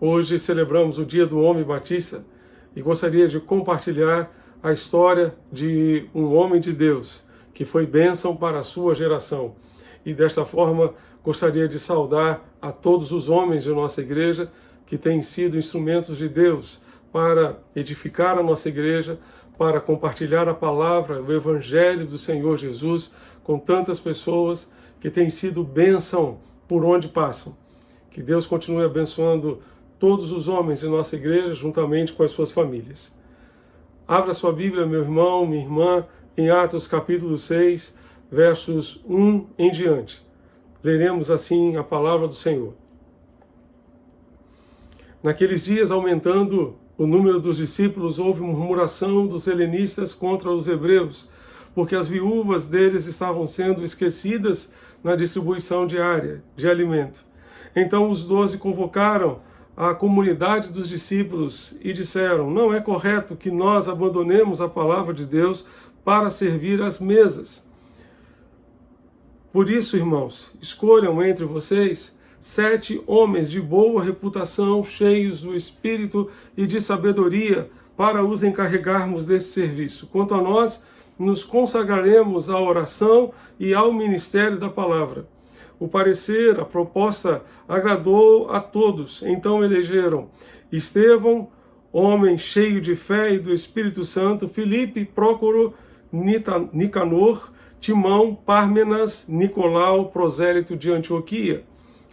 Hoje celebramos o Dia do Homem Batista e gostaria de compartilhar a história de um homem de Deus que foi bênção para a sua geração. E desta forma gostaria de saudar a todos os homens de nossa igreja que têm sido instrumentos de Deus para edificar a nossa igreja, para compartilhar a palavra, o Evangelho do Senhor Jesus com tantas pessoas que têm sido bênção por onde passam. Que Deus continue abençoando todos os homens de nossa igreja, juntamente com as suas famílias. Abra sua Bíblia, meu irmão, minha irmã, em Atos capítulo 6, versos 1 em diante. Leremos assim a palavra do Senhor. Naqueles dias, aumentando o número dos discípulos, houve murmuração dos helenistas contra os hebreus, porque as viúvas deles estavam sendo esquecidas na distribuição diária de alimento. Então os 12 convocaram a comunidade dos discípulos e disseram: não é correto que nós abandonemos a palavra de Deus para servir às mesas. Por isso, irmãos, escolham entre vocês 7 homens de boa reputação, cheios do Espírito e de sabedoria, para os encarregarmos desse serviço. Quanto a nós, nos consagraremos à oração e ao ministério da palavra. O parecer, a proposta, agradou a todos. Então elegeram Estevão, homem cheio de fé e do Espírito Santo, Filipe, Prócoro, Nicanor, Timão, Pármenas, Nicolau, prosélito de Antioquia.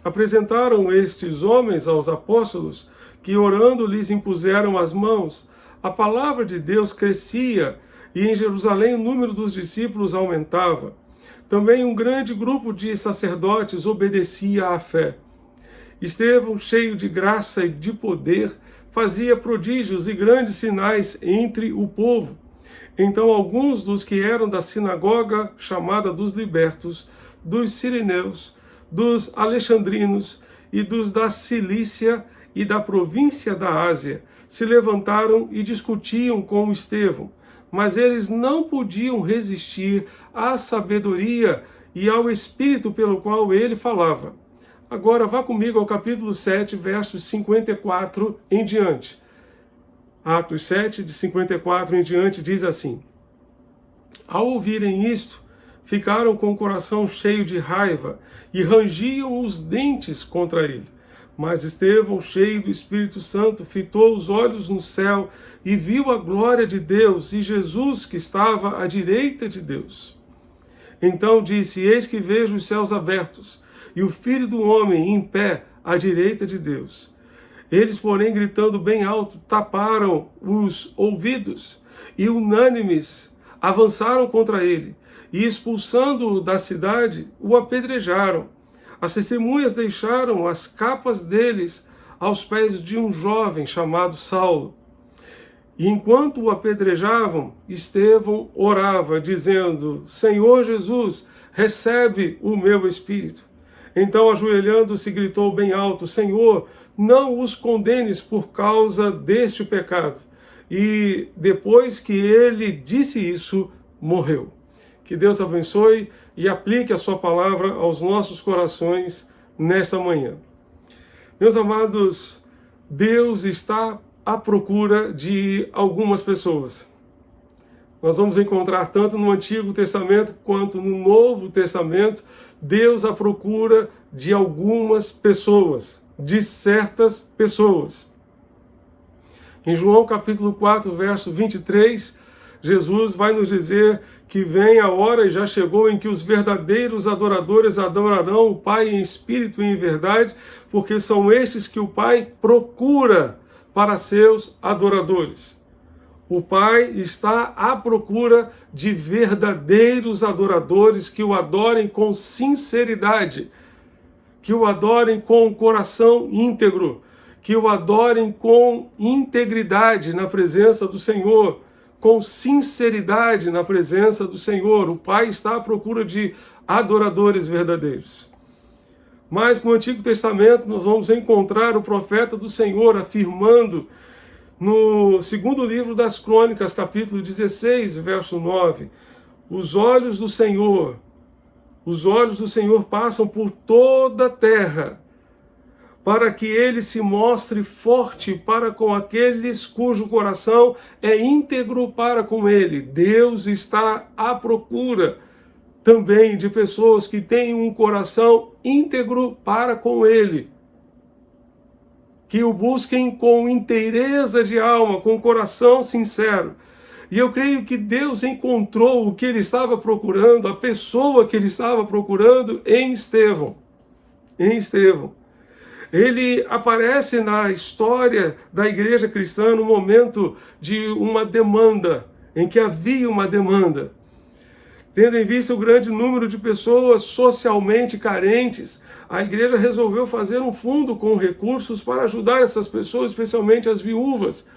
Apresentaram estes homens aos apóstolos, que orando lhes impuseram as mãos. A palavra de Deus crescia, e em Jerusalém o número dos discípulos aumentava. Também um grande grupo de sacerdotes obedecia à fé. Estevão, cheio de graça e de poder, fazia prodígios e grandes sinais entre o povo. Então alguns dos que eram da sinagoga chamada dos libertos, dos sirineus, dos alexandrinos e dos da Cilícia e da província da Ásia se levantaram e discutiam com Estevão. Mas eles não podiam resistir à sabedoria e ao espírito pelo qual ele falava. Agora vá comigo ao capítulo 7, versos 54 em diante. Atos 7, de 54 em diante, diz assim: ao ouvirem isto, ficaram com o coração cheio de raiva e rangiam os dentes contra ele. Mas Estevão, cheio do Espírito Santo, fitou os olhos no céu e viu a glória de Deus e Jesus que estava à direita de Deus. Então disse: eis que vejo os céus abertos e o Filho do Homem em pé à direita de Deus. Eles, porém, gritando bem alto, taparam os ouvidos e, unânimes, avançaram contra ele e, expulsando-o da cidade, o apedrejaram. As testemunhas deixaram as capas deles aos pés de um jovem chamado Saulo. E enquanto o apedrejavam, Estevão orava, dizendo: Senhor Jesus, recebe o meu espírito. Então, ajoelhando-se, gritou bem alto: Senhor, não os condenes por causa deste pecado. E depois que ele disse isso, morreu. Que Deus abençoe e aplique a sua palavra aos nossos corações nesta manhã. Meus amados, Deus está à procura de algumas pessoas. Nós vamos encontrar tanto no Antigo Testamento quanto no Novo Testamento, Deus à procura de algumas pessoas, de certas pessoas. Em João capítulo 4, verso 23, Jesus vai nos dizer que vem a hora e já chegou em que os verdadeiros adoradores adorarão o Pai em espírito e em verdade, porque são estes que o Pai procura para seus adoradores. O Pai está à procura de verdadeiros adoradores que o adorem com sinceridade, que o adorem com o coração íntegro, que o adorem com integridade na presença do Senhor, com sinceridade na presença do Senhor. O Pai está à procura de adoradores verdadeiros. Mas no Antigo Testamento nós vamos encontrar o profeta do Senhor afirmando no segundo livro das Crônicas, capítulo 16, verso 9, os olhos do Senhor passam por toda a terra para que ele se mostre forte para com aqueles cujo coração é íntegro para com ele. Deus está à procura também de pessoas que têm um coração íntegro para com ele, que o busquem com inteireza de alma, com coração sincero. E eu creio que Deus encontrou o que ele estava procurando, a pessoa que ele estava procurando em Estevão. Em Estevão. Ele aparece na história da igreja cristã no momento de uma demanda, em que havia uma demanda. Tendo em vista o grande número de pessoas socialmente carentes, a igreja resolveu fazer um fundo com recursos para ajudar essas pessoas, especialmente as viúvas.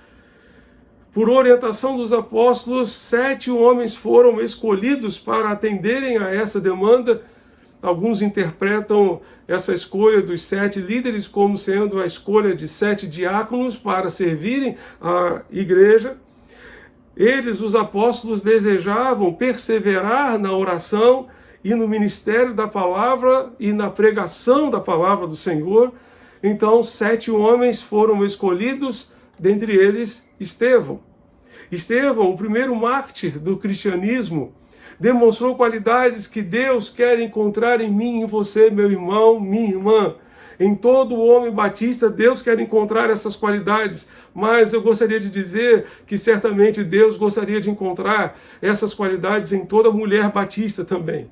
Por orientação dos apóstolos, 7 homens foram escolhidos para atenderem a essa demanda. Alguns interpretam essa escolha dos 7 líderes como sendo a escolha de 7 diáconos para servirem a igreja. Eles, os apóstolos, desejavam perseverar na oração e no ministério da palavra e na pregação da palavra do Senhor. Então, 7 homens foram escolhidos, dentre eles Estevão. Estevão, o primeiro mártir do cristianismo, demonstrou qualidades que Deus quer encontrar em mim e em você, meu irmão, minha irmã. Em todo homem batista, Deus quer encontrar essas qualidades, mas eu gostaria de dizer que certamente Deus gostaria de encontrar essas qualidades em toda mulher batista também.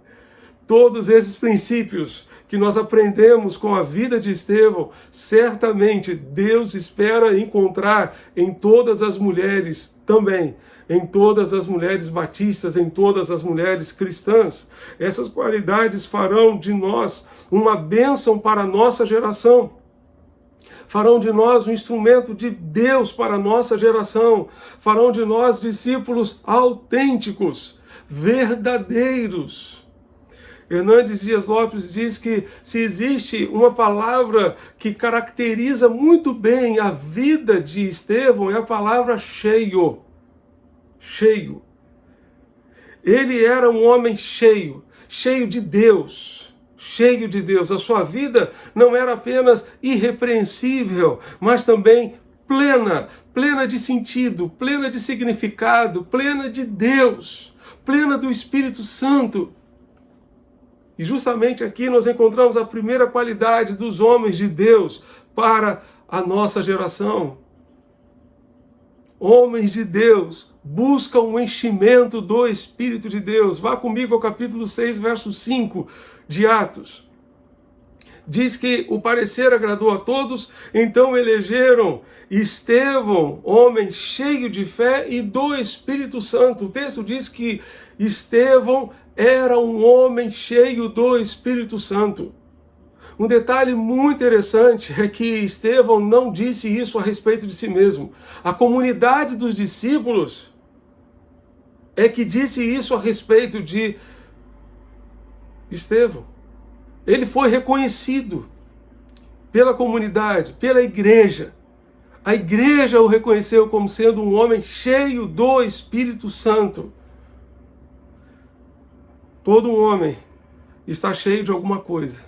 Todos esses princípios que nós aprendemos com a vida de Estevão, certamente Deus espera encontrar em todas as mulheres também, em todas as mulheres batistas, em todas as mulheres cristãs. Essas qualidades farão de nós uma bênção para a nossa geração. Farão de nós um instrumento de Deus para a nossa geração. Farão de nós discípulos autênticos, verdadeiros. Hernandes Dias Lopes diz que se existe uma palavra que caracteriza muito bem a vida de Estevão, é a palavra cheio. Cheio. Ele era um homem cheio, cheio de Deus, cheio de Deus. A sua vida não era apenas irrepreensível, mas também plena, plena de sentido, plena de significado, plena de Deus, plena do Espírito Santo. E justamente aqui nós encontramos a primeira qualidade dos homens de Deus para a nossa geração. Homens de Deus buscam o enchimento do Espírito de Deus. Vá comigo ao capítulo 6, verso 5 de Atos. Diz que o parecer agradou a todos, então elegeram Estevão, homem cheio de fé e do Espírito Santo. O texto diz que Estevão era um homem cheio do Espírito Santo. Um detalhe muito interessante é que Estevão não disse isso a respeito de si mesmo. A comunidade dos discípulos é que disse isso a respeito de Estevão. Ele foi reconhecido pela comunidade, pela igreja. A igreja o reconheceu como sendo um homem cheio do Espírito Santo. Todo um homem está cheio de alguma coisa.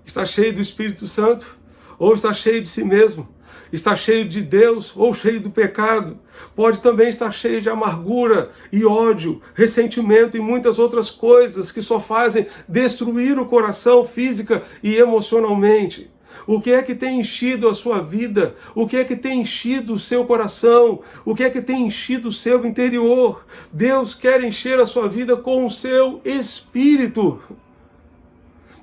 Está cheio do Espírito Santo, ou está cheio de si mesmo. Está cheio de Deus, ou cheio do pecado. Pode também estar cheio de amargura e ódio, ressentimento e muitas outras coisas que só fazem destruir o coração física e emocionalmente. O que é que tem enchido a sua vida? O que é que tem enchido o seu coração? O que é que tem enchido o seu interior? Deus quer encher a sua vida com o seu Espírito.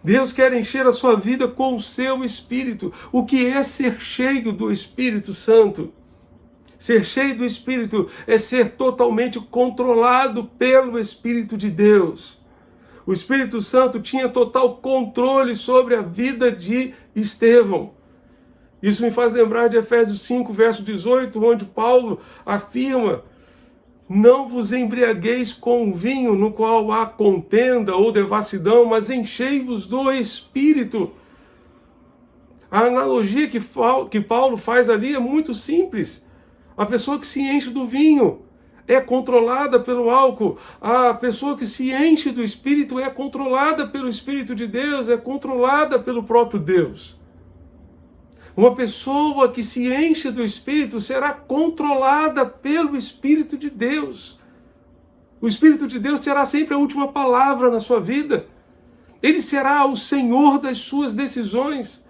Deus quer encher a sua vida com o seu Espírito. O que é ser cheio do Espírito Santo? Ser cheio do Espírito é ser totalmente controlado pelo Espírito de Deus. O Espírito Santo tinha total controle sobre a vida de Estevão. Isso me faz lembrar de Efésios 5, verso 18, onde Paulo afirma: não vos embriagueis com vinho, no qual há contenda ou devassidão, mas enchei-vos do Espírito. A analogia que Paulo faz ali é muito simples. A pessoa que se enche do vinho é controlada pelo álcool. A pessoa que se enche do Espírito é controlada pelo Espírito de Deus, é controlada pelo próprio Deus. Uma pessoa que se enche do Espírito será controlada pelo Espírito de Deus. O Espírito de Deus será sempre a última palavra na sua vida. Ele será o Senhor das suas decisões.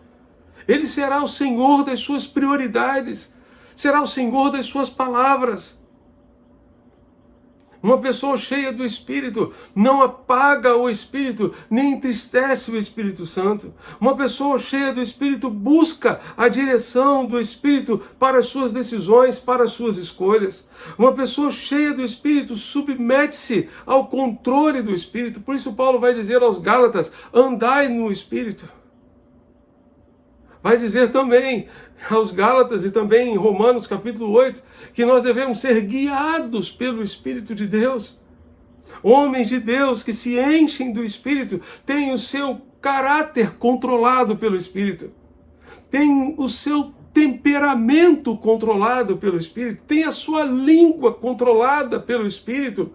Ele será o Senhor das suas prioridades. Será o Senhor das suas palavras. Uma pessoa cheia do Espírito não apaga o Espírito, nem entristece o Espírito Santo. Uma pessoa cheia do Espírito busca a direção do Espírito para as suas decisões, para as suas escolhas. Uma pessoa cheia do Espírito submete-se ao controle do Espírito. Por isso Paulo vai dizer aos Gálatas, andai no Espírito. Vai dizer também aos Gálatas e também em Romanos capítulo 8, que nós devemos ser guiados pelo Espírito de Deus. Homens de Deus que se enchem do Espírito têm o seu caráter controlado pelo Espírito, têm o seu temperamento controlado pelo Espírito, têm a sua língua controlada pelo Espírito.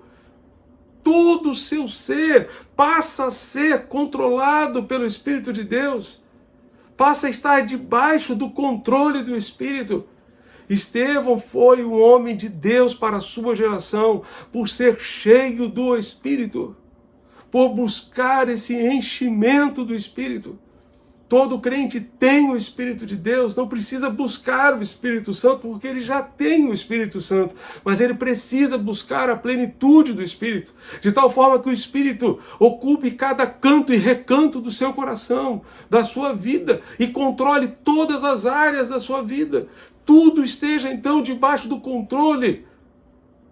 Todo o seu ser passa a ser controlado pelo Espírito de Deus. Passa a estar debaixo do controle do Espírito. Estevão foi um homem de Deus para a sua geração, por ser cheio do Espírito, por buscar esse enchimento do Espírito. Todo crente tem o Espírito de Deus, não precisa buscar o Espírito Santo, porque ele já tem o Espírito Santo, mas ele precisa buscar a plenitude do Espírito, de tal forma que o Espírito ocupe cada canto e recanto do seu coração, da sua vida, e controle todas as áreas da sua vida. Tudo esteja então debaixo do controle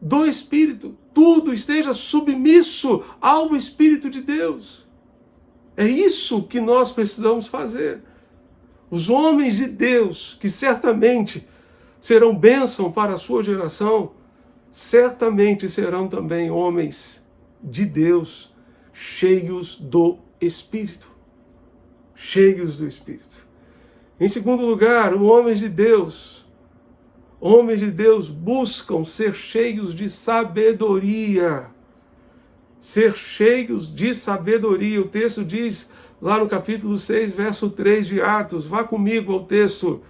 do Espírito, tudo esteja submisso ao Espírito de Deus. É isso que nós precisamos fazer. Os homens de Deus, que certamente serão bênção para a sua geração, certamente serão também homens de Deus, cheios do Espírito. Cheios do Espírito. Em segundo lugar, os homens de Deus buscam ser cheios de sabedoria. Ser cheios de sabedoria. O texto diz lá no capítulo 6, verso 3 de Atos. Vá comigo ao texto.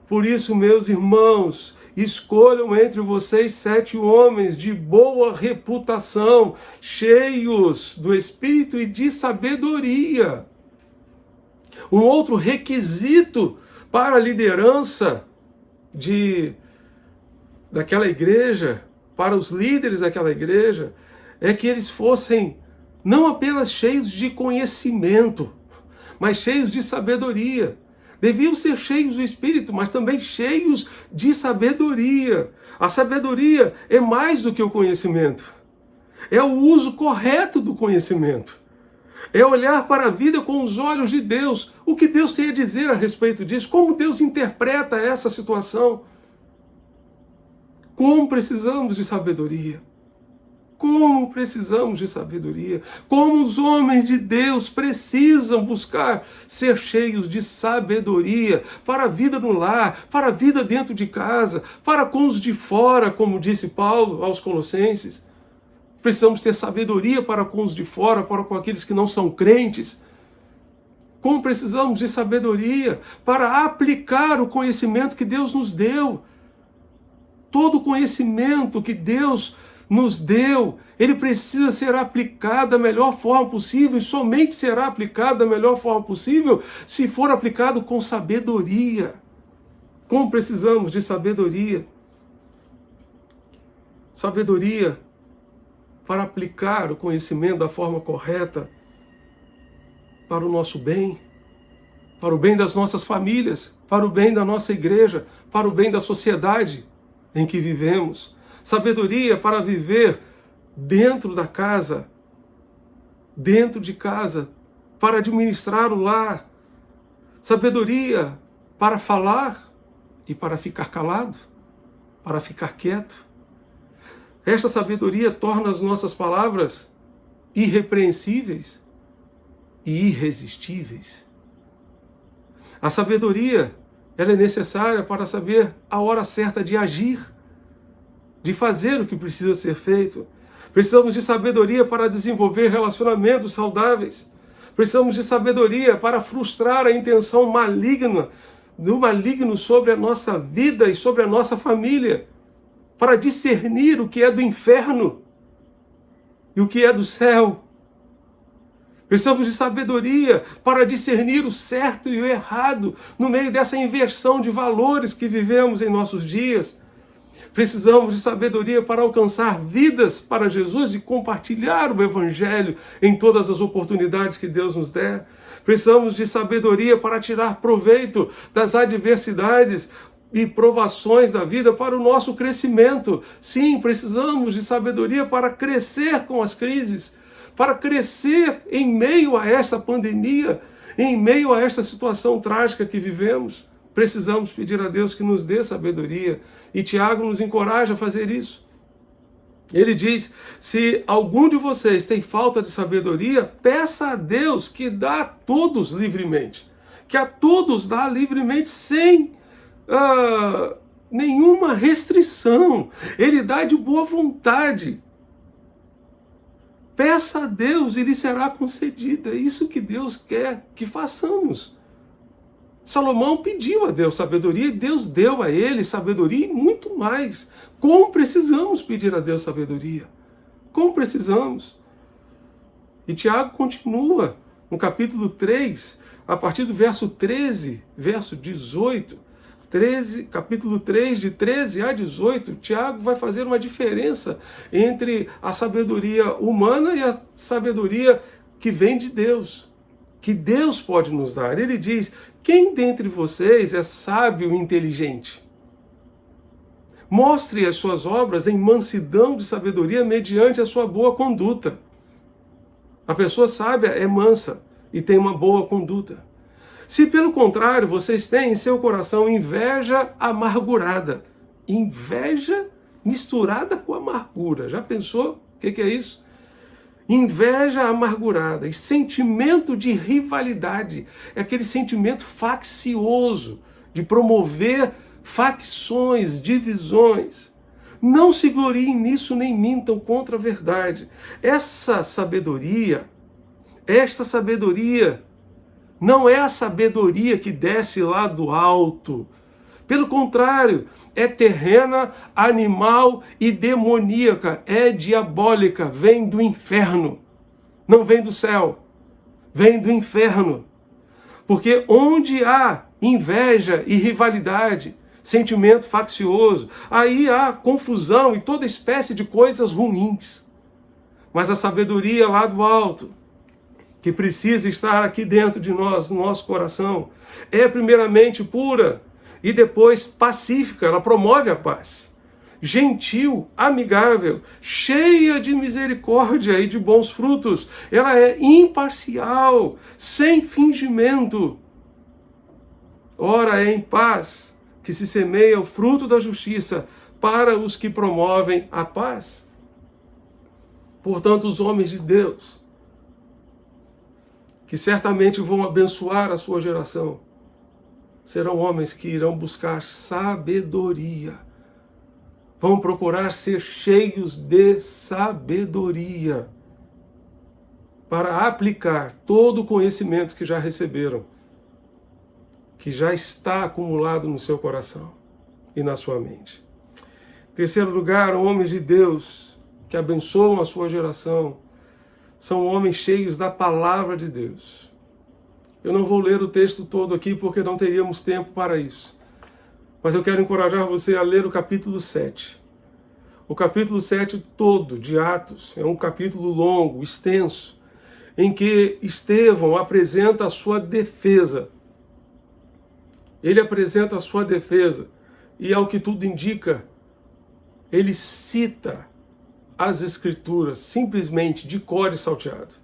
Por isso, meus irmãos, escolham entre vocês 7 homens de boa reputação, cheios do Espírito e de sabedoria. Um outro requisito para a liderança daquela igreja, para os líderes daquela igreja, é que eles fossem não apenas cheios de conhecimento, mas cheios de sabedoria. Deviam ser cheios do Espírito, mas também cheios de sabedoria. A sabedoria é mais do que o conhecimento. É o uso correto do conhecimento. É olhar para a vida com os olhos de Deus. O que Deus tem a dizer a respeito disso? Como Deus interpreta essa situação? Como precisamos de sabedoria? Como precisamos de sabedoria? Como os homens de Deus precisam buscar ser cheios de sabedoria para a vida no lar, para a vida dentro de casa, para com os de fora, como disse Paulo aos Colossenses. Precisamos ter sabedoria para com os de fora, para com aqueles que não são crentes. Como precisamos de sabedoria para aplicar o conhecimento que Deus nos deu. Todo o conhecimento que Deus nos deu, ele precisa ser aplicado da melhor forma possível, e somente será aplicado da melhor forma possível se for aplicado com sabedoria. Como precisamos de sabedoria? Sabedoria para aplicar o conhecimento da forma correta para o nosso bem, para o bem das nossas famílias, para o bem da nossa igreja, para o bem da sociedade em que vivemos. Sabedoria para viver dentro da casa, dentro de casa, para administrar o lar. Sabedoria para falar e para ficar calado, para ficar quieto. Esta sabedoria torna as nossas palavras irrepreensíveis e irresistíveis. A sabedoria, ela é necessária para saber a hora certa de agir, de fazer o que precisa ser feito. Precisamos de sabedoria para desenvolver relacionamentos saudáveis. Precisamos de sabedoria para frustrar a intenção maligna do maligno sobre a nossa vida e sobre a nossa família, para discernir o que é do inferno e o que é do céu. Precisamos de sabedoria para discernir o certo e o errado no meio dessa inversão de valores que vivemos em nossos dias. Precisamos de sabedoria para alcançar vidas para Jesus e compartilhar o Evangelho em todas as oportunidades que Deus nos der. Precisamos de sabedoria para tirar proveito das adversidades e provações da vida para o nosso crescimento. Sim, precisamos de sabedoria para crescer com as crises, para crescer em meio a essa pandemia, em meio a esta situação trágica que vivemos. Precisamos pedir a Deus que nos dê sabedoria. E Tiago nos encoraja a fazer isso. Ele diz, se algum de vocês tem falta de sabedoria, peça a Deus que dá a todos livremente. Que a todos dá livremente sem nenhuma restrição. Ele dá de boa vontade. Peça a Deus e lhe será concedida. É isso que Deus quer que façamos. Salomão pediu a Deus sabedoria e Deus deu a ele sabedoria e muito mais. Como precisamos pedir a Deus sabedoria? Como precisamos? E Tiago continua no capítulo 3, a partir do verso 13, verso 18. Capítulo 3, de 13 a 18, Tiago vai fazer uma diferença entre a sabedoria humana e a sabedoria que vem de Deus, que Deus pode nos dar. Ele diz, quem dentre vocês é sábio e inteligente? Mostre as suas obras em mansidão de sabedoria mediante a sua boa conduta. A pessoa sábia é mansa e tem uma boa conduta. Se pelo contrário vocês têm em seu coração inveja amargurada, inveja misturada com amargura, já pensou o que é isso? Inveja amargurada e sentimento de rivalidade, é aquele sentimento faccioso de promover facções, divisões. Não se gloriem nisso nem mintam contra a verdade. Esta sabedoria não é a sabedoria que desce lá do alto. Pelo contrário, é terrena, animal e demoníaca, é diabólica, vem do inferno. Não vem do céu, vem do inferno. Porque onde há inveja e rivalidade, sentimento faccioso, aí há confusão e toda espécie de coisas ruins. Mas a sabedoria lá do alto, que precisa estar aqui dentro de nós, no nosso coração, é primeiramente pura e depois pacífica, ela promove a paz. Gentil, amigável, cheia de misericórdia e de bons frutos, ela é imparcial, sem fingimento. Ora, é em paz que se semeia o fruto da justiça para os que promovem a paz. Portanto, os homens de Deus, que certamente vão abençoar a sua geração, serão homens que irão buscar sabedoria. Vão procurar ser cheios de sabedoria para aplicar todo o conhecimento que já receberam, que já está acumulado no seu coração e na sua mente. Em terceiro lugar, homens de Deus que abençoam a sua geração são homens cheios da palavra de Deus. Eu não vou ler o texto todo aqui porque não teríamos tempo para isso. Mas eu quero encorajar você a ler o capítulo 7. O capítulo 7 todo de Atos é um capítulo longo, extenso, em que Estevão apresenta a sua defesa. Ele apresenta a sua defesa e, ao que tudo indica, ele cita as Escrituras simplesmente de cor e salteado.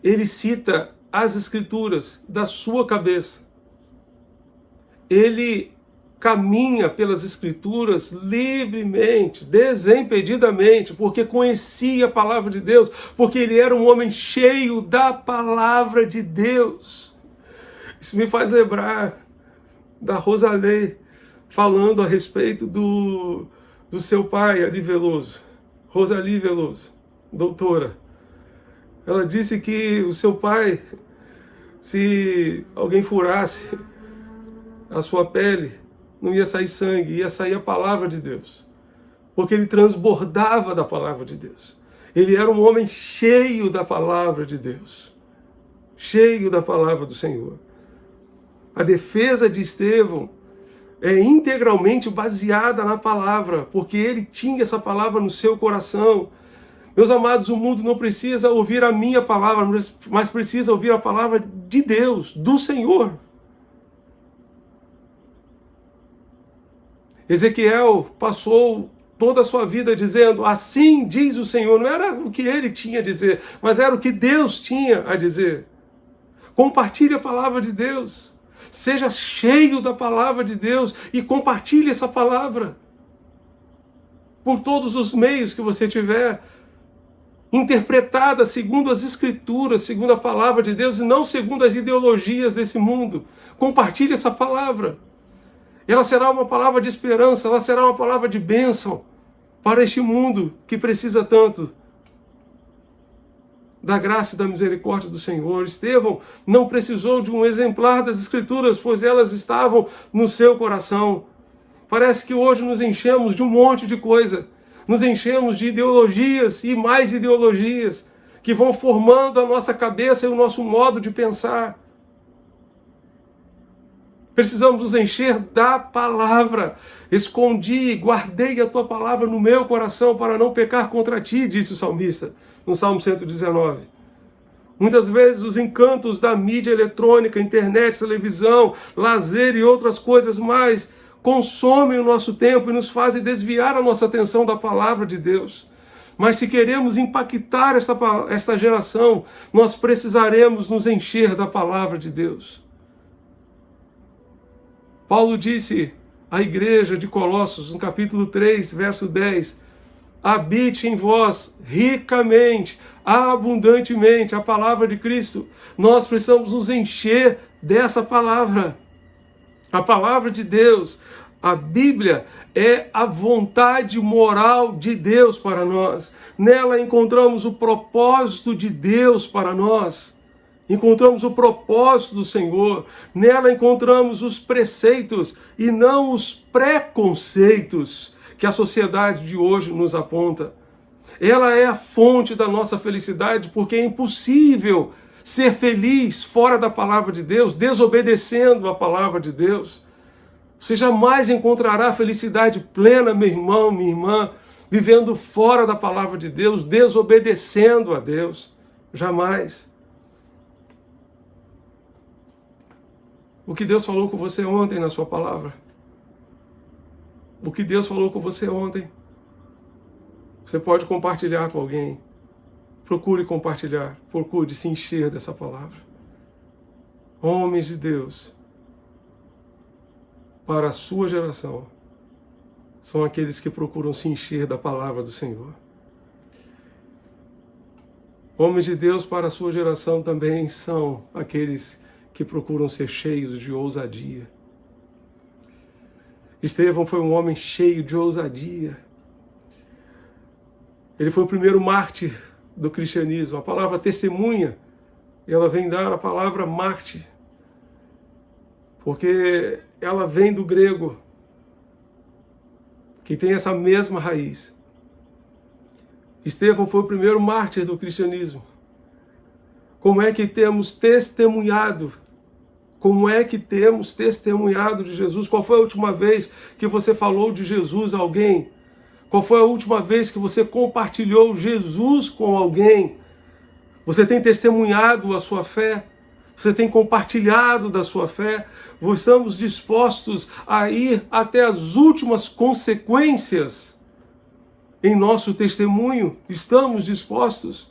Ele cita as Escrituras da sua cabeça. Ele caminha pelas Escrituras livremente, desimpedidamente, porque conhecia a palavra de Deus, porque ele era um homem cheio da palavra de Deus. Isso me faz lembrar da Rosalê falando a respeito do seu pai, Ari Veloso, Rosali Veloso, doutora. Ela disse que o seu pai, se alguém furasse a sua pele, não ia sair sangue, ia sair a palavra de Deus. Porque ele transbordava da palavra de Deus. Ele era um homem cheio da palavra de Deus. Cheio da palavra do Senhor. A defesa de Estevão é integralmente baseada na palavra, porque ele tinha essa palavra no seu coração. Meus amados, o mundo não precisa ouvir a minha palavra, mas precisa ouvir a palavra de Deus, do Senhor. Ezequiel passou toda a sua vida dizendo, assim diz o Senhor. Não era o que ele tinha a dizer, mas era o que Deus tinha a dizer. Compartilhe a palavra de Deus. Seja cheio da palavra de Deus e compartilhe essa palavra. Por todos os meios que você tiver. Interpretada segundo as Escrituras, segundo a palavra de Deus e não segundo as ideologias desse mundo. Compartilhe essa palavra. Ela será uma palavra de esperança, ela será uma palavra de bênção para este mundo que precisa tanto da graça e da misericórdia do Senhor. Estevão não precisou de um exemplar das Escrituras, pois elas estavam no seu coração. Parece que hoje nos enchemos de um monte de coisa. Nos enchemos de ideologias e mais ideologias que vão formando a nossa cabeça e o nosso modo de pensar. Precisamos nos encher da palavra. Escondi, guardei a tua palavra no meu coração para não pecar contra ti, disse o salmista, no Salmo 119. Muitas vezes os encantos da mídia eletrônica, internet, televisão, lazer e outras coisas mais consomem o nosso tempo e nos fazem desviar a nossa atenção da palavra de Deus. Mas se queremos impactar esta geração, nós precisaremos nos encher da palavra de Deus. Paulo disse à igreja de Colossos, no capítulo 3, verso 10, habite em vós ricamente, abundantemente a palavra de Cristo. Nós precisamos nos encher dessa palavra. A palavra de Deus, a Bíblia, é a vontade moral de Deus para nós. Nela encontramos o propósito de Deus para nós. Encontramos o propósito do Senhor. Nela encontramos os preceitos e não os preconceitos que a sociedade de hoje nos aponta. Ela é a fonte da nossa felicidade, porque é impossível ser feliz fora da palavra de Deus, desobedecendo a palavra de Deus. Você jamais encontrará felicidade plena, meu irmão, minha irmã, vivendo fora da palavra de Deus, desobedecendo a Deus. Jamais. O que Deus falou com você ontem na sua palavra? O que Deus falou com você ontem? Você pode compartilhar com alguém. Procure compartilhar. Procure se encher dessa palavra. Homens de Deus, para a sua geração, são aqueles que procuram se encher da palavra do Senhor. Homens de Deus para a sua geração também são aqueles que procuram ser cheios de ousadia. Estevão foi um homem cheio de ousadia. Ele foi o primeiro mártir do cristianismo. A palavra testemunha, ela vem dar a palavra mártir, porque ela vem do grego, que tem essa mesma raiz. Estevão foi o primeiro mártir do cristianismo. Como é que temos testemunhado? Como é que temos testemunhado de Jesus? Qual foi a última vez que você falou de Jesus a alguém? Qual foi a última vez que você compartilhou Jesus com alguém? Você tem testemunhado a sua fé? Você tem compartilhado da sua fé? Estamos dispostos a ir até as últimas consequências em nosso testemunho? Estamos dispostos?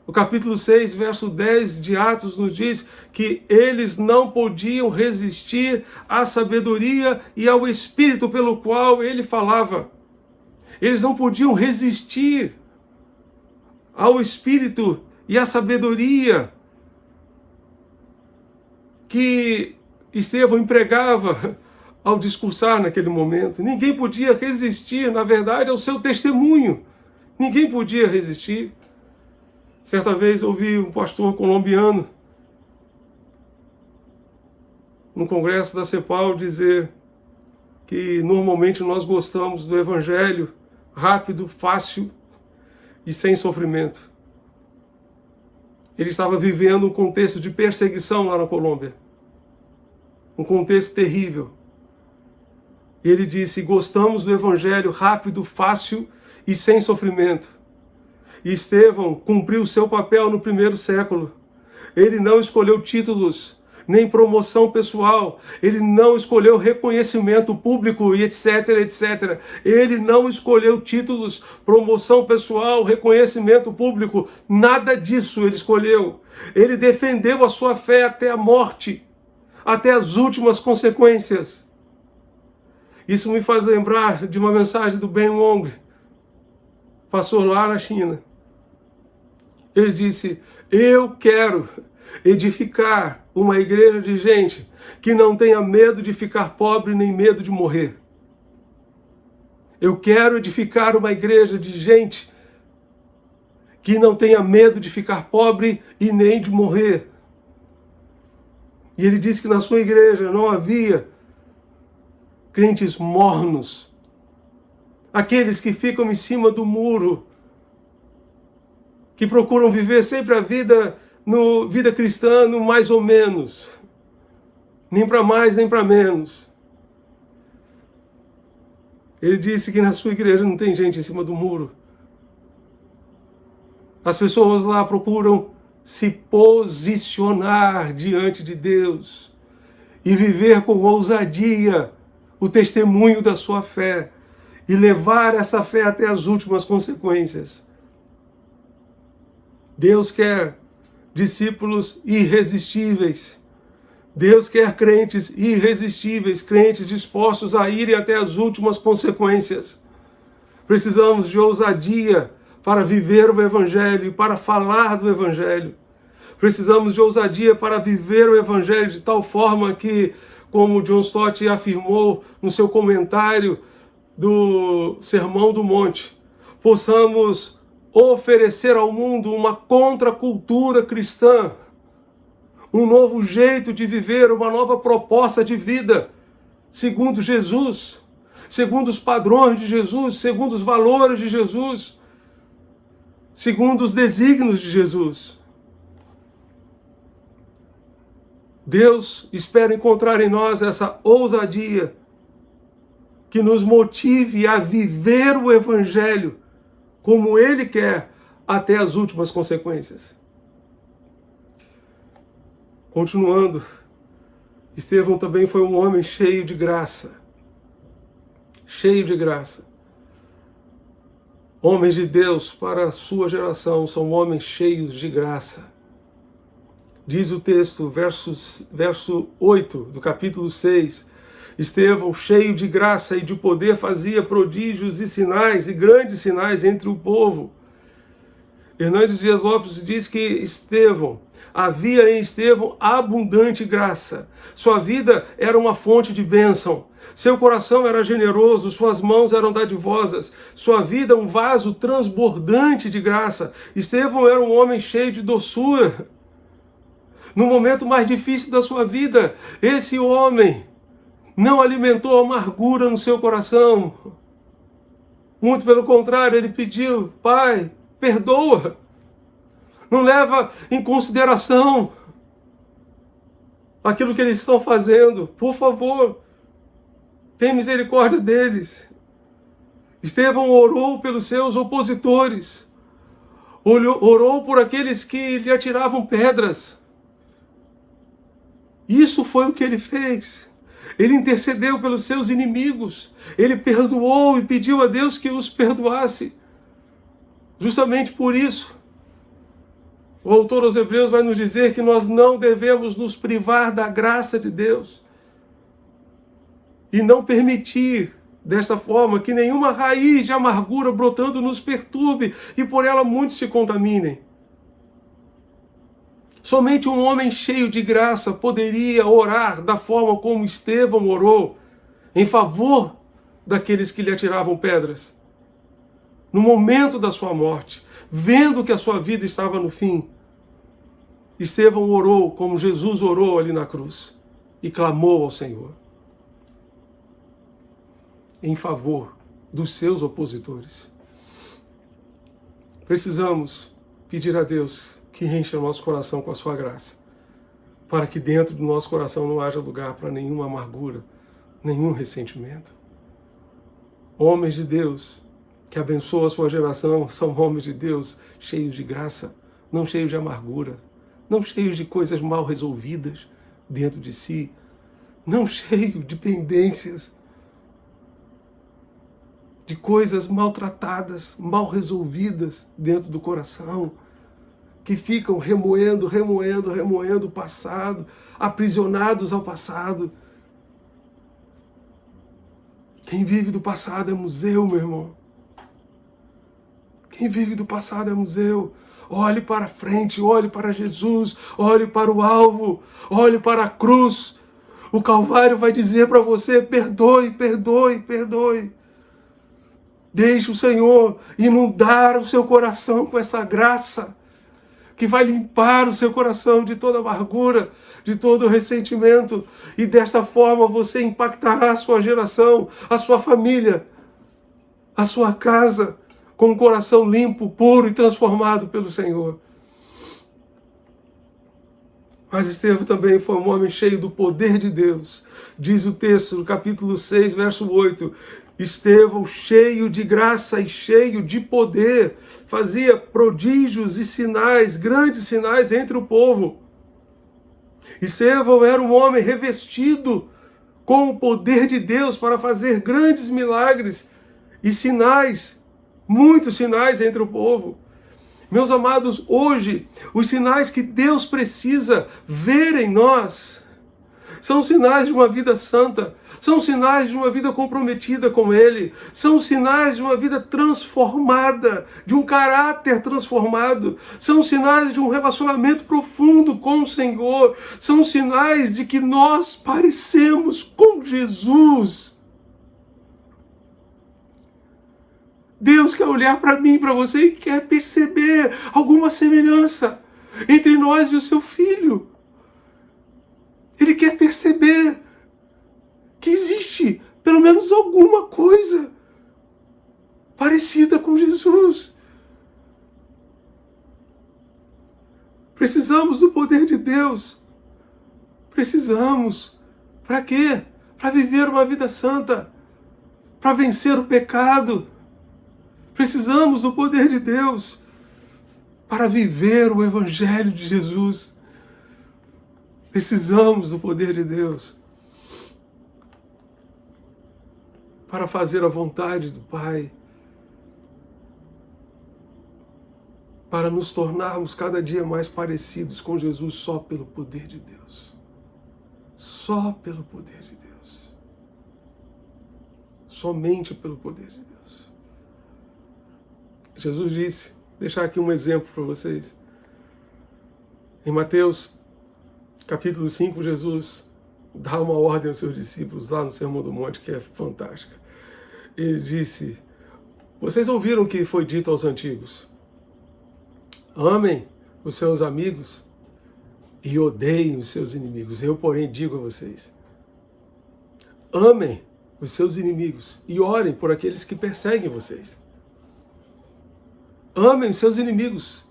O capítulo 6, verso 10 de Atos nos diz que eles não podiam resistir à sabedoria e ao Espírito pelo qual ele falava. Eles não podiam resistir ao Espírito e à sabedoria que Estevão empregava ao discursar naquele momento. Ninguém podia resistir, na verdade, ao seu testemunho. Ninguém podia resistir. Certa vez ouvi um pastor colombiano, no congresso da CEPAL dizer que normalmente nós gostamos do evangelho rápido, fácil e sem sofrimento. Ele estava vivendo um contexto de perseguição lá na Colômbia. Um contexto terrível. E ele disse: gostamos do evangelho rápido, fácil e sem sofrimento. E Estevão cumpriu seu papel no primeiro século. Ele não escolheu títulos, nem promoção pessoal. Ele não escolheu reconhecimento público e etc, etc. Ele não escolheu títulos, promoção pessoal, reconhecimento público. Nada disso ele escolheu. Ele defendeu a sua fé até a morte, até as últimas consequências. Isso me faz lembrar de uma mensagem do Ben Wong, pastor lá na China. Ele disse: eu quero edificar uma igreja de gente que não tenha medo de ficar pobre nem medo de morrer. Eu quero edificar uma igreja de gente que não tenha medo de ficar pobre e nem de morrer. E ele disse que na sua igreja não havia crentes mornos, aqueles que ficam em cima do muro, que procuram viver sempre a vida cristã no mais ou menos, nem para mais nem para menos. Ele disse que na sua igreja não tem gente em cima do muro. As pessoas lá procuram se posicionar diante de Deus e viver com ousadia o testemunho da sua fé e levar essa fé até as últimas consequências. Deus quer discípulos irresistíveis. Deus quer crentes irresistíveis, crentes dispostos a irem até as últimas consequências. Precisamos de ousadia para viver o Evangelho e para falar do Evangelho. Precisamos de ousadia para viver o Evangelho de tal forma que, como John Stott afirmou no seu comentário do Sermão do Monte, possamos oferecer ao mundo uma contracultura cristã, um novo jeito de viver, uma nova proposta de vida, segundo Jesus, segundo os padrões de Jesus, segundo os valores de Jesus, segundo os desígnios de Jesus. Deus espera encontrar em nós essa ousadia que nos motive a viver o Evangelho como Ele quer, até as últimas consequências. Continuando, Estevão também foi um homem cheio de graça. Cheio de graça. Homens de Deus para a sua geração são homens cheios de graça. Diz o texto, verso 8 do capítulo 6, Estevão, cheio de graça e de poder, fazia prodígios e sinais, e grandes sinais entre o povo. Hernandes Dias Lopes diz que havia em Estevão abundante graça. Sua vida era uma fonte de bênção. Seu coração era generoso, suas mãos eram dadivosas. Sua vida um vaso transbordante de graça. Estevão era um homem cheio de doçura. No momento mais difícil da sua vida, esse homem não alimentou amargura no seu coração. Muito pelo contrário, ele pediu: Pai, perdoa. Não leva em consideração aquilo que eles estão fazendo. Por favor, tem misericórdia deles. Estevão orou pelos seus opositores. Orou por aqueles que lhe atiravam pedras. Isso foi o que ele fez. Ele intercedeu pelos seus inimigos. Ele perdoou e pediu a Deus que os perdoasse. Justamente por isso, o autor aos Hebreus vai nos dizer que nós não devemos nos privar da graça de Deus e não permitir, desta forma, que nenhuma raiz de amargura brotando nos perturbe e por ela muitos se contaminem. Somente um homem cheio de graça poderia orar da forma como Estevão orou, em favor daqueles que lhe atiravam pedras. No momento da sua morte, vendo que a sua vida estava no fim, Estevão orou como Jesus orou ali na cruz. e clamou ao Senhor em favor dos seus opositores. Precisamos pedir a Deus que encha o nosso coração com a sua graça, para que dentro do nosso coração não haja lugar para nenhuma amargura, nenhum ressentimento. Homens de Deus que abençoam a sua geração são homens de Deus cheios de graça, não cheios de amargura, não cheios de coisas mal resolvidas dentro de si, não cheios de pendências, de coisas maltratadas, mal resolvidas dentro do coração, que ficam remoendo o passado, aprisionados ao passado. Quem vive do passado é museu, meu irmão. Quem vive do passado é museu. Olhe para frente, olhe para Jesus, olhe para o alvo, olhe para a cruz. O Calvário vai dizer para você: perdoe, perdoe, perdoe. Deixe o Senhor inundar o seu coração com essa graça, que vai limpar o seu coração de toda amargura, de todo ressentimento. E desta forma você impactará a sua geração, a sua família, a sua casa, com um coração limpo, puro e transformado pelo Senhor. Mas Estevão também foi um homem cheio do poder de Deus. Diz o texto, no capítulo 6, verso 8, Estevão, cheio de graça e cheio de poder, fazia prodígios e sinais, grandes sinais entre o povo. Estevão era um homem revestido com o poder de Deus para fazer grandes milagres e sinais, muitos sinais entre o povo. Meus amados, hoje, os sinais que Deus precisa ver em nós são sinais de uma vida santa, são sinais de uma vida comprometida com Ele, são sinais de uma vida transformada, de um caráter transformado, são sinais de um relacionamento profundo com o Senhor, são sinais de que nós parecemos com Jesus. Deus quer olhar para mim, para você, e quer perceber alguma semelhança entre nós e o seu Filho. Ele quer perceber que existe pelo menos alguma coisa parecida com Jesus. Precisamos do poder de Deus. Precisamos. Para quê? Para viver uma vida santa. Para vencer o pecado. Precisamos do poder de Deus para viver o Evangelho de Jesus. Precisamos do poder de Deus para fazer a vontade do Pai, para nos tornarmos cada dia mais parecidos com Jesus só pelo poder de Deus. Só pelo poder de Deus. Somente pelo poder de Deus. Jesus disse, deixar aqui um exemplo para vocês. Em Mateus capítulo 5, Jesus dá uma ordem aos seus discípulos lá no Sermão do Monte, que é fantástica. Ele disse, vocês ouviram o que foi dito aos antigos? Amem os seus amigos e odeiem os seus inimigos. Eu, porém, digo a vocês, amem os seus inimigos e orem por aqueles que perseguem vocês. Amem os seus inimigos,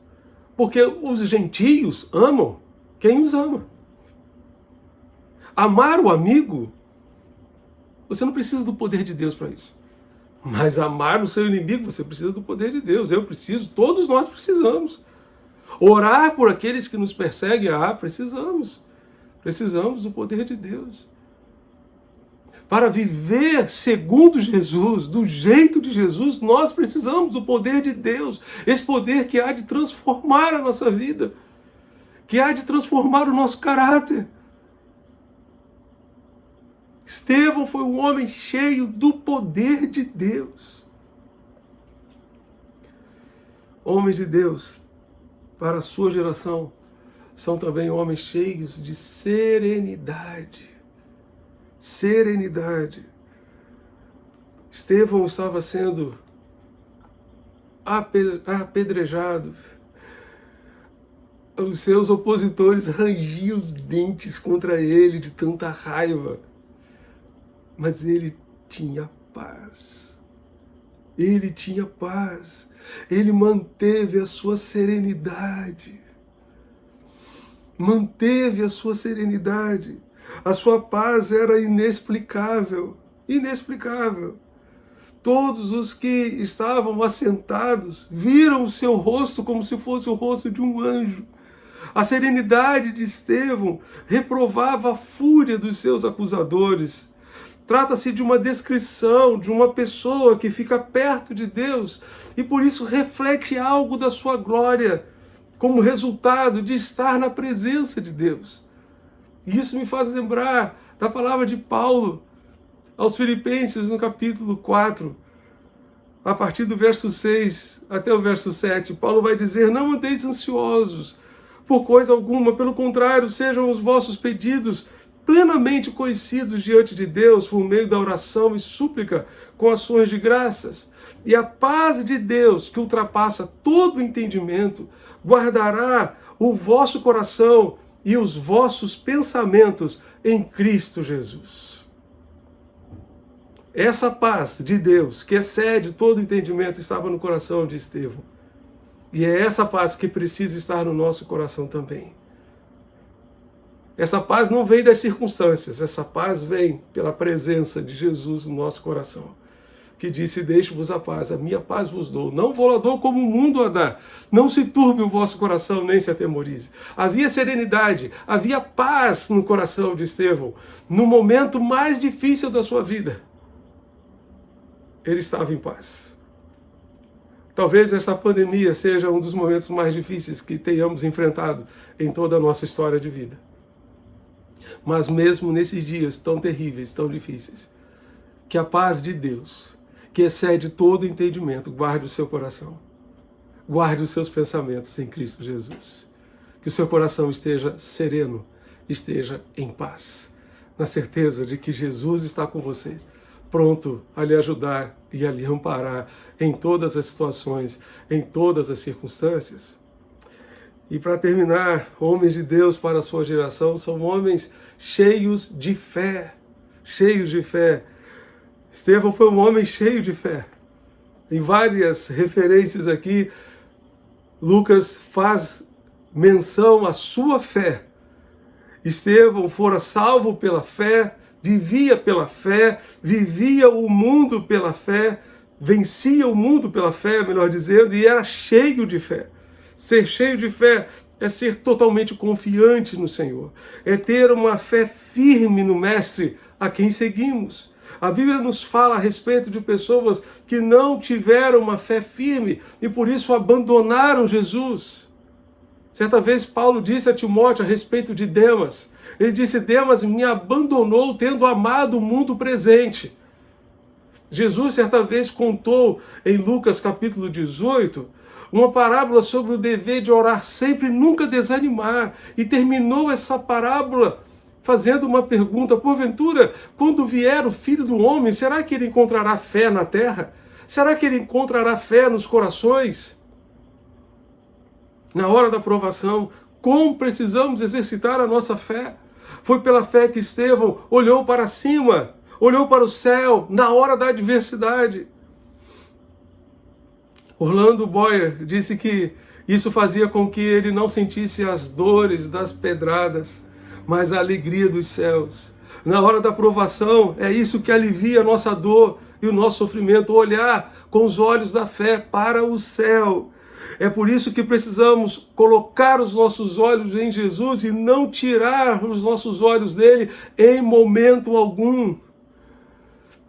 porque os gentios amam quem os ama. Amar o amigo, você não precisa do poder de Deus para isso. Mas amar o seu inimigo, você precisa do poder de Deus. Eu preciso, todos nós precisamos. Orar por aqueles que nos perseguem, precisamos. Precisamos do poder de Deus. Para viver segundo Jesus, do jeito de Jesus, nós precisamos do poder de Deus. Esse poder que há de transformar a nossa vida, que há de transformar o nosso caráter. Estevão foi um homem cheio do poder de Deus. Homens de Deus, para a sua geração, são também homens cheios de serenidade. Serenidade. Estevão estava sendo apedrejado, Os seus opositores rangiam os dentes contra ele de tanta raiva. Mas ele tinha paz. Ele tinha paz. Ele manteve a sua serenidade. Manteve a sua serenidade. A sua paz era inexplicável. Inexplicável. Todos os que estavam assentados viram o seu rosto como se fosse o rosto de um anjo. A serenidade de Estevão reprovava a fúria dos seus acusadores. Trata-se de uma descrição de uma pessoa que fica perto de Deus e por isso reflete algo da sua glória, como resultado de estar na presença de Deus. E isso me faz lembrar da palavra de Paulo aos Filipenses no capítulo 4, a partir do verso 6 até o verso 7. Paulo vai dizer: não andeis ansiosos por coisa alguma, pelo contrário, sejam os vossos pedidos plenamente conhecidos diante de Deus por meio da oração e súplica com ações de graças. E a paz de Deus, que ultrapassa todo entendimento, guardará o vosso coração e os vossos pensamentos em Cristo Jesus. Essa paz de Deus, que excede todo entendimento, estava no coração de Estevão. E é essa paz que precisa estar no nosso coração também. Essa paz não vem das circunstâncias, essa paz vem pela presença de Jesus no nosso coração, que disse: deixo-vos a paz, a minha paz vos dou, não vou lá dou como o mundo a dá, não se turbe o vosso coração, nem se atemorize. Havia serenidade, havia paz no coração de Estevão, no momento mais difícil da sua vida. Ele estava em paz. Talvez esta pandemia seja um dos momentos mais difíceis que tenhamos enfrentado em toda a nossa história de vida. Mas mesmo nesses dias tão terríveis, tão difíceis, que a paz de Deus, que excede todo entendimento, guarde o seu coração. Guarde os seus pensamentos em Cristo Jesus. Que o seu coração esteja sereno, esteja em paz, na certeza de que Jesus está com você, pronto a lhe ajudar e a lhe amparar em todas as situações, em todas as circunstâncias. E para terminar, homens de Deus para a sua geração são homens cheios de fé, cheios de fé. Estevão foi um homem cheio de fé. Em várias referências aqui, Lucas faz menção à sua fé. Estevão fora salvo pela fé, vivia pela fé, vivia o mundo pela fé, vencia o mundo pela fé, melhor dizendo, e era cheio de fé. Ser cheio de fé é ser totalmente confiante no Senhor, é ter uma fé firme no Mestre a quem seguimos. A Bíblia nos fala a respeito de pessoas que não tiveram uma fé firme e por isso abandonaram Jesus. Certa vez Paulo disse a Timóteo a respeito de Demas. Ele disse: Demas me abandonou tendo amado o mundo presente. Jesus certa vez contou em Lucas capítulo 18 uma parábola sobre o dever de orar sempre e nunca desanimar. E terminou essa parábola fazendo uma pergunta: porventura, quando vier o Filho do Homem, será que ele encontrará fé na terra? Será que ele encontrará fé nos corações? Na hora da provação, como precisamos exercitar a nossa fé? Foi pela fé que Estevão olhou para cima, olhou para o céu na hora da adversidade. Orlando Boyer disse que isso fazia com que ele não sentisse as dores das pedradas, mas a alegria dos céus. Na hora da provação, é isso que alivia a nossa dor e o nosso sofrimento, olhar com os olhos da fé para o céu. É por isso que precisamos colocar os nossos olhos em Jesus e não tirar os nossos olhos dele em momento algum.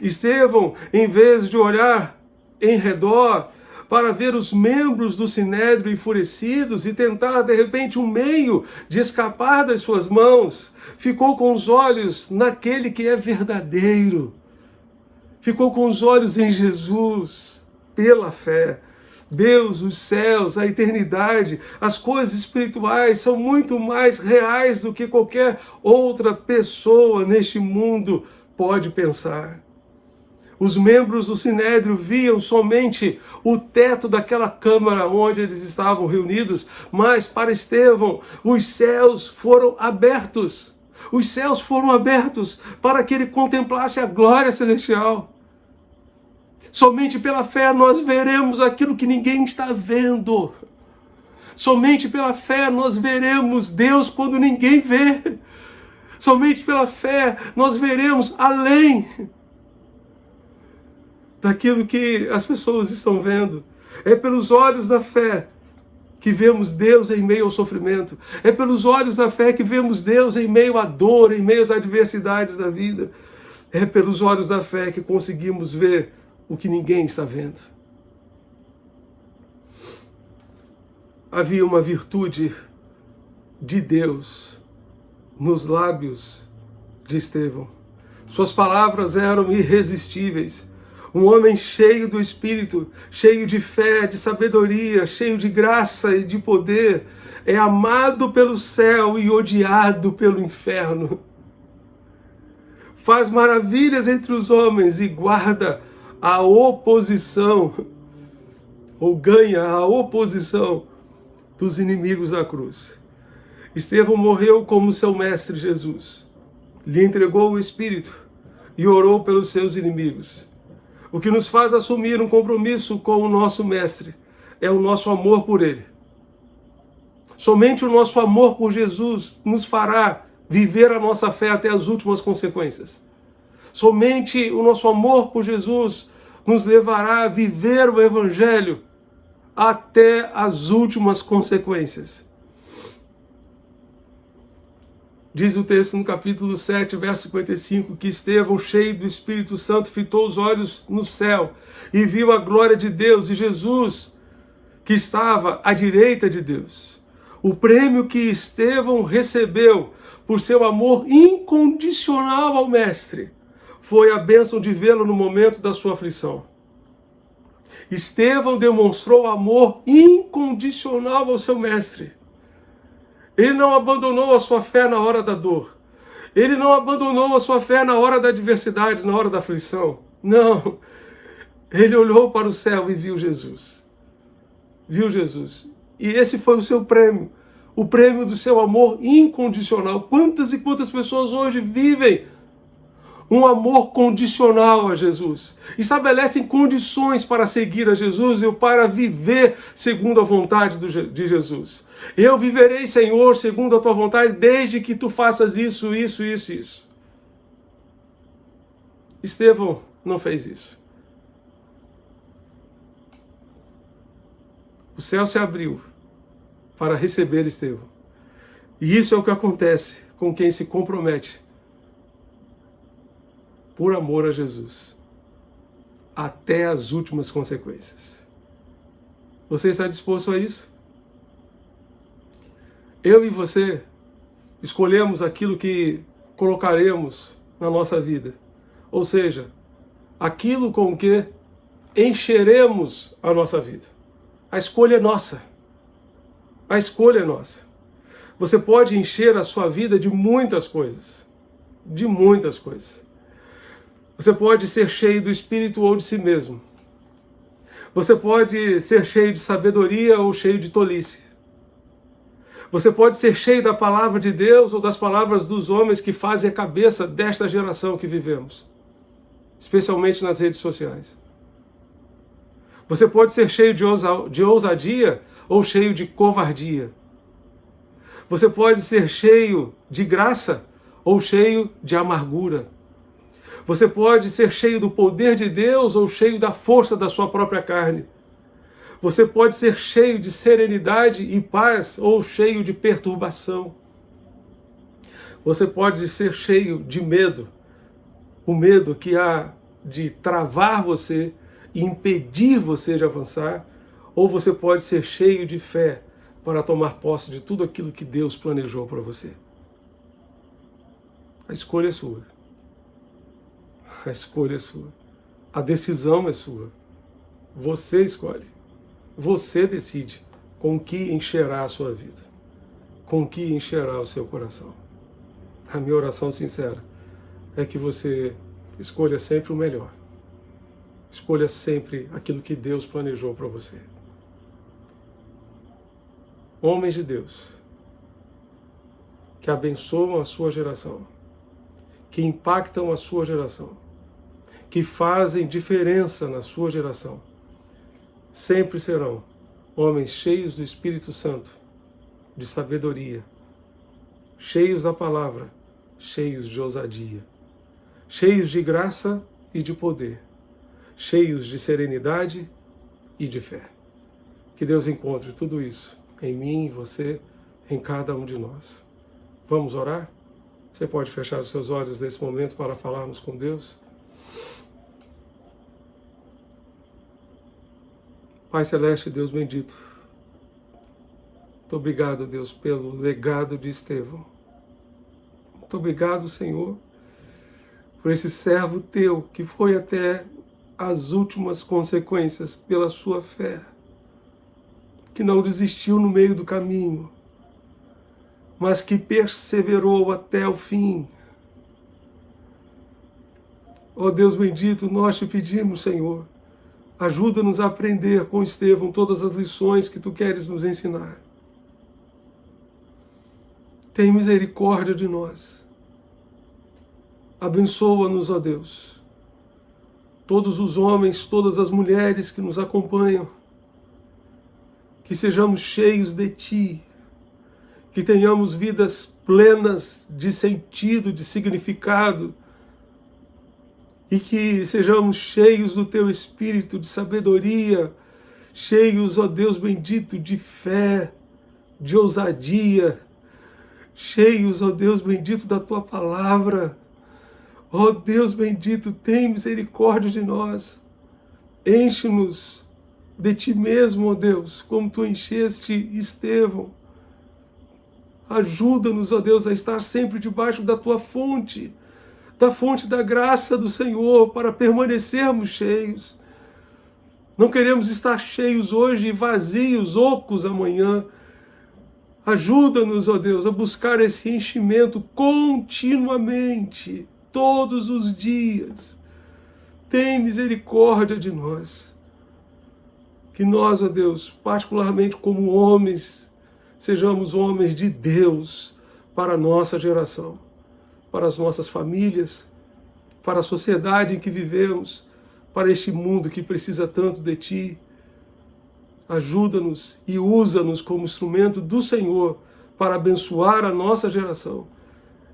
Estevão, em vez de olhar em redor para ver os membros do Sinédrio enfurecidos e tentar, de repente, um meio de escapar das suas mãos, ficou com os olhos naquele que é verdadeiro. Ficou com os olhos em Jesus, pela fé. Deus, os céus, a eternidade, as coisas espirituais são muito mais reais do que qualquer outra pessoa neste mundo pode pensar. Os membros do Sinédrio viam somente o teto daquela câmara onde eles estavam reunidos, mas para Estevão os céus foram abertos. Os céus foram abertos para que ele contemplasse a glória celestial. Somente pela fé nós veremos aquilo que ninguém está vendo. Somente pela fé nós veremos Deus quando ninguém vê. Somente pela fé nós veremos além daquilo que as pessoas estão vendo. É pelos olhos da fé que vemos Deus em meio ao sofrimento. É pelos olhos da fé que vemos Deus em meio à dor, em meio às adversidades da vida. É pelos olhos da fé que conseguimos ver o que ninguém está vendo. Havia uma virtude de Deus nos lábios de Estevão. Suas palavras eram irresistíveis. Um homem cheio do Espírito, cheio de fé, de sabedoria, cheio de graça e de poder, é amado pelo céu e odiado pelo inferno. Faz maravilhas entre os homens e guarda a oposição, ou ganha a oposição dos inimigos da cruz. Estevão morreu como seu mestre Jesus. Lhe entregou o Espírito e orou pelos seus inimigos. O que nos faz assumir um compromisso com o nosso mestre é o nosso amor por ele. Somente o nosso amor por Jesus nos fará viver a nossa fé até as últimas consequências. Somente o nosso amor por Jesus nos levará a viver o Evangelho até as últimas consequências. Diz o texto no capítulo 7, verso 55, que Estevão, cheio do Espírito Santo, fitou os olhos no céu e viu a glória de Deus e Jesus, que estava à direita de Deus. O prêmio que Estevão recebeu por seu amor incondicional ao Mestre foi a bênção de vê-lo no momento da sua aflição. Estevão demonstrou amor incondicional ao seu Mestre. Ele não abandonou a sua fé na hora da dor. Ele não abandonou a sua fé na hora da adversidade, na hora da aflição. Não. Ele olhou para o céu e viu Jesus. Viu Jesus. E esse foi o seu prêmio. O prêmio do seu amor incondicional. Quantas e quantas pessoas hoje vivem um amor condicional a Jesus. Estabelecem condições para seguir a Jesus e para viver segundo a vontade de Jesus. Eu viverei, Senhor, segundo a tua vontade, desde que tu faças isso, isso, isso, isso. Estevão não fez isso. O céu se abriu para receber Estevão. E isso é o que acontece com quem se compromete por amor a Jesus, até as últimas consequências. Você está disposto a isso? Eu e você escolhemos aquilo que colocaremos na nossa vida. Ou seja, aquilo com que encheremos a nossa vida. A escolha é nossa. A escolha é nossa. Você pode encher a sua vida de muitas coisas. De muitas coisas. Você pode ser cheio do Espírito ou de si mesmo. Você pode ser cheio de sabedoria ou cheio de tolice. Você pode ser cheio da palavra de Deus ou das palavras dos homens que fazem a cabeça desta geração que vivemos, especialmente nas redes sociais. Você pode ser cheio de ousadia ou cheio de covardia. Você pode ser cheio de graça ou cheio de amargura. Você pode ser cheio do poder de Deus ou cheio da força da sua própria carne. Você pode ser cheio de serenidade e paz ou cheio de perturbação. Você pode ser cheio de medo. O medo que há de travar você e impedir você de avançar. Ou você pode ser cheio de fé para tomar posse de tudo aquilo que Deus planejou para você. A escolha é sua. A escolha é sua. A decisão é sua. Você escolhe. Você decide com que encherá a sua vida. Com que encherá o seu coração. A minha oração sincera é que você escolha sempre o melhor. Escolha sempre aquilo que Deus planejou para você. Homens de Deus, que abençoam a sua geração, que impactam a sua geração, que fazem diferença na sua geração, sempre serão homens cheios do Espírito Santo, de sabedoria, cheios da palavra, cheios de ousadia, cheios de graça e de poder, cheios de serenidade e de fé. Que Deus encontre tudo isso em mim, em você, em cada um de nós. Vamos orar? Você pode fechar os seus olhos nesse momento para falarmos com Deus? Pai Celeste, Deus bendito, muito obrigado, Deus, pelo legado de Estevão. Muito obrigado, Senhor, por esse servo teu que foi até as últimas consequências pela sua fé, que não desistiu no meio do caminho, mas que perseverou até o fim. Ó Deus bendito, nós te pedimos, Senhor, ajuda-nos a aprender com Estevão todas as lições que tu queres nos ensinar. Tem misericórdia de nós. Abençoa-nos, ó Deus. Todos os homens, todas as mulheres que nos acompanham, que sejamos cheios de Ti, que tenhamos vidas plenas de sentido, de significado, e que sejamos cheios do Teu Espírito, de sabedoria, cheios, ó Deus bendito, de fé, de ousadia, cheios, ó Deus bendito, da Tua palavra. Ó Deus bendito, tem misericórdia de nós. Enche-nos de Ti mesmo, ó Deus, como Tu encheste Estevão. Ajuda-nos, ó Deus, a estar sempre debaixo da Tua fonte, da fonte da graça do Senhor, para permanecermos cheios. Não queremos estar cheios hoje e vazios, ocos amanhã. Ajuda-nos, ó Deus, a buscar esse enchimento continuamente, todos os dias. Tem misericórdia de nós. Que nós, ó Deus, particularmente como homens, sejamos homens de Deus para a nossa geração, para as nossas famílias, para a sociedade em que vivemos, para este mundo que precisa tanto de Ti. Ajuda-nos e usa-nos como instrumento do Senhor para abençoar a nossa geração.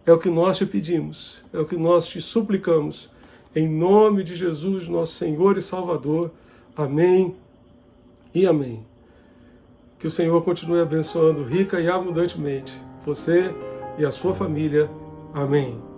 É o que nós te pedimos, é o que nós te suplicamos. Em nome de Jesus, nosso Senhor e Salvador. Amém e amém. Que o Senhor continue abençoando rica e abundantemente você e a sua família. Amém.